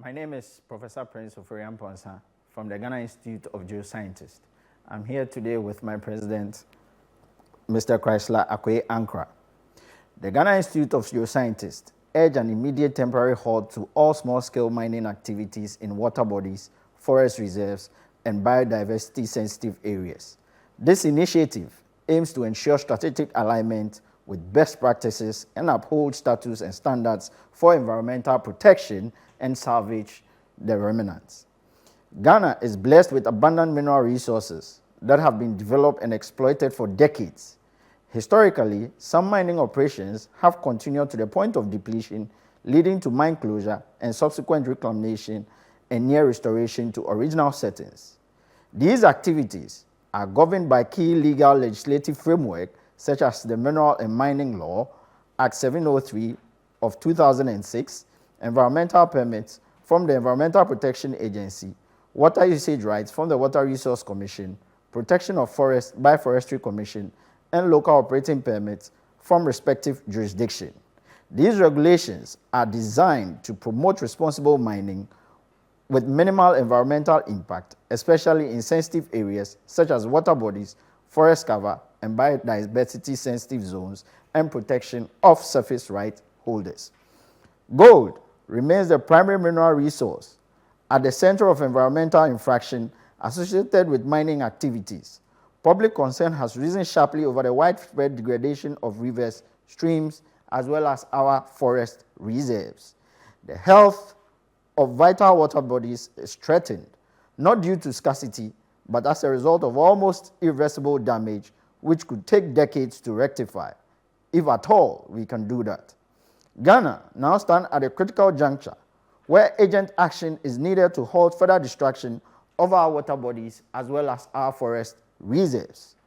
My name is Professor Prince Oforian Ponsa from the Ghana Institute of Geoscientists. I'm here today with my president, Mr. Chrysler Akwe Ankra. The Ghana Institute of Geoscientists urge an immediate temporary halt to all small-scale mining activities in water bodies, forest reserves, and biodiversity-sensitive areas. This initiative aims to ensure strategic alignment with best practices and uphold status and standards for environmental protection and salvage the remnants. Ghana is blessed with abundant mineral resources that have been developed and exploited for decades. Historically, some mining operations have continued to the point of depletion, leading to mine closure and subsequent reclamation and near restoration to original settings. These activities are governed by key legal legislative framework such as the Mineral and Mining Law, Act 703 of 2006, environmental permits from the Environmental Protection Agency, water usage rights from the Water Resource Commission, protection of forests by Forestry Commission, and local operating permits from respective jurisdiction. These regulations are designed to promote responsible mining with minimal environmental impact, especially in sensitive areas such as water bodies, forest cover, and biodiversity-sensitive zones, and protection of surface right holders. Gold remains the primary mineral resource at the center of environmental infraction associated with mining activities. Public concern has risen sharply over the widespread degradation of rivers, streams, as well as our forest reserves. The health of vital water bodies is threatened, not due to scarcity, but as a result of almost irreversible damage, which could take decades to rectify, if at all we can do that. Ghana now stands at a critical juncture where urgent action is needed to halt further destruction of our water bodies as well as our forest reserves.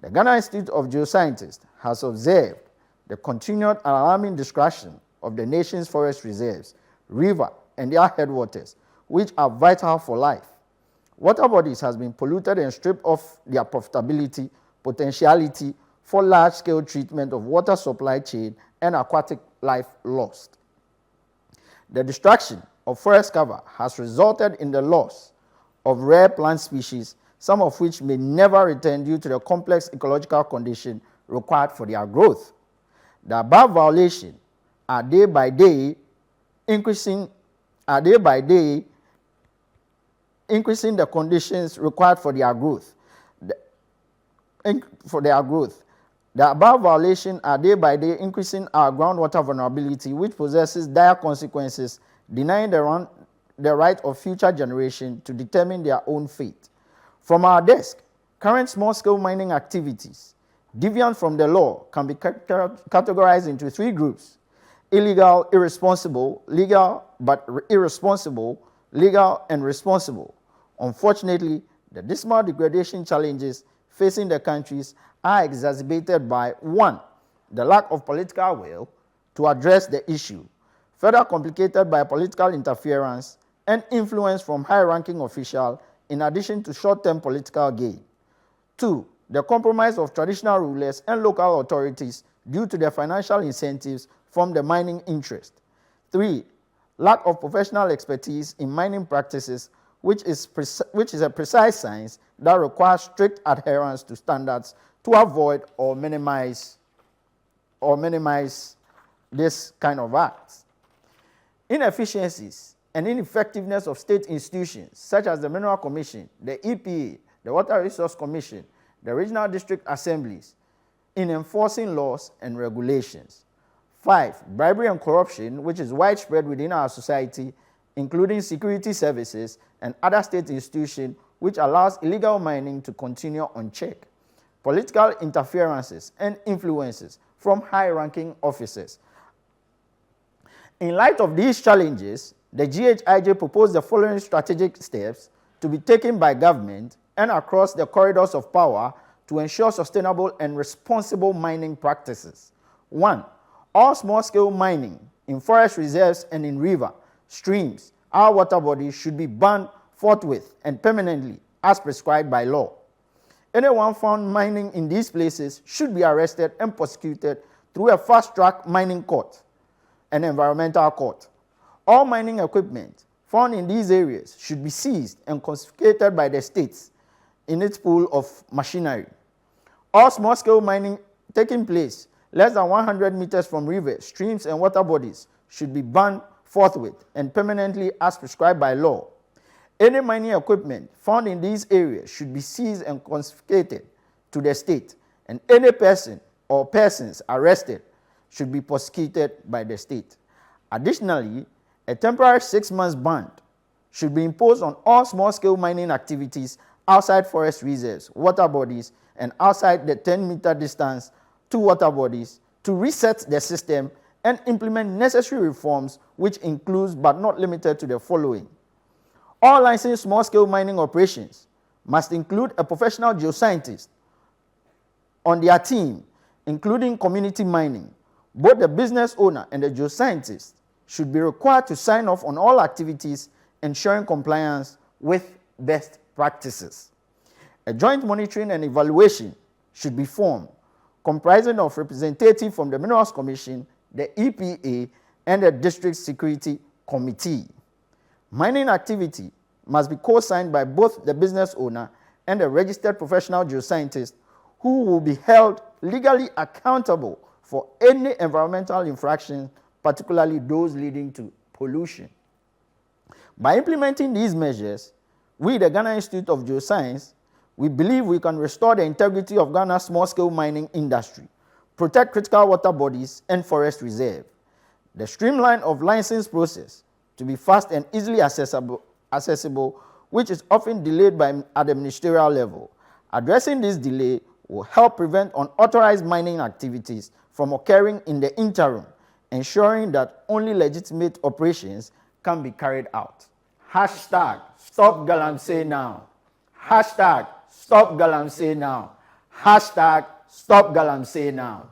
The Ghana Institute of Geoscientists has observed the continued alarming destruction of the nation's forest reserves, river, and their headwaters, which are vital for life. Water bodies has been polluted and stripped of their profitability, potentiality for large-scale treatment of water supply chain and aquatic life lost. The destruction of forest cover has resulted in the loss of rare plant species, some of which may never return due to the complex ecological condition required for their growth. The above violations are day by day increasing the conditions required for their growth. The above violations are day by day increasing our groundwater vulnerability, which possesses dire consequences, denying the right of future generations to determine their own fate. From our desk, current small-scale mining activities, deviant from the law, can be categorized into three groups: illegal, irresponsible, legal but irresponsible, legal and responsible. Unfortunately, the dismal degradation challenges facing the countries are exacerbated by 1. The lack of political will to address the issue, further complicated by political interference and influence from high-ranking officials in addition to short-term political gain. 2. The compromise of traditional rulers and local authorities due to their financial incentives from the mining interest. 3. Lack of professional expertise in mining practices, which is a precise science that requires strict adherence to standards to avoid or minimize this kind of acts. Inefficiencies and ineffectiveness of state institutions such as the Mineral Commission, the EPA, the Water Resource Commission, the regional district assemblies in enforcing laws and regulations. 5. Bribery and corruption, which is widespread within our society, including security services and other state institutions, which allows illegal mining to continue unchecked. Political interferences and influences from high-ranking officers. In light of these challenges, the GHIJ proposed the following strategic steps to be taken by government and across the corridors of power to ensure sustainable and responsible mining practices. 1. All small-scale mining in forest reserves and in river, streams, our water bodies should be banned forthwith and permanently as prescribed by law. Anyone found mining in these places should be arrested and prosecuted through a fast-track mining court, an environmental court. All mining equipment, found in these areas should be seized and confiscated by the states in its pool of machinery. All small-scale mining taking place less than 100 meters from rivers, streams, and water bodies should be banned forthwith and permanently as prescribed by law. Any mining equipment found in these areas should be seized and confiscated to the state, and any person or persons arrested should be prosecuted by the state. Additionally, a temporary 6-month ban should be imposed on all small-scale mining activities outside forest reserves, water bodies, and outside the 10-meter distance to water bodies to reset the system and implement necessary reforms, which includes but not limited to the following. All licensed small-scale mining operations must include a professional geoscientist on their team, including community mining. Both the business owner and the geoscientist should be required to sign off on all activities ensuring compliance with best practices. A joint monitoring and evaluation should be formed, comprising of representatives from the Minerals Commission, the EPA, and the District Security Committee. Mining activity must be co-signed by both the business owner and the registered professional geoscientist, who will be held legally accountable for any environmental infractions, particularly those leading to pollution. By implementing these measures, we, the Ghana Institute of Geoscience, we believe we can restore the integrity of Ghana's small-scale mining industry, protect critical water bodies and forest reserve. The streamline of license process to be fast and easily accessible, which is often delayed at the ministerial level. Addressing this delay will help prevent unauthorized mining activities from occurring in the interim, ensuring that only legitimate operations can be carried out. Hashtag Stop Galamsey Now. Hashtag Stop Galamsey Now. Hashtag Stop Galamsey Now.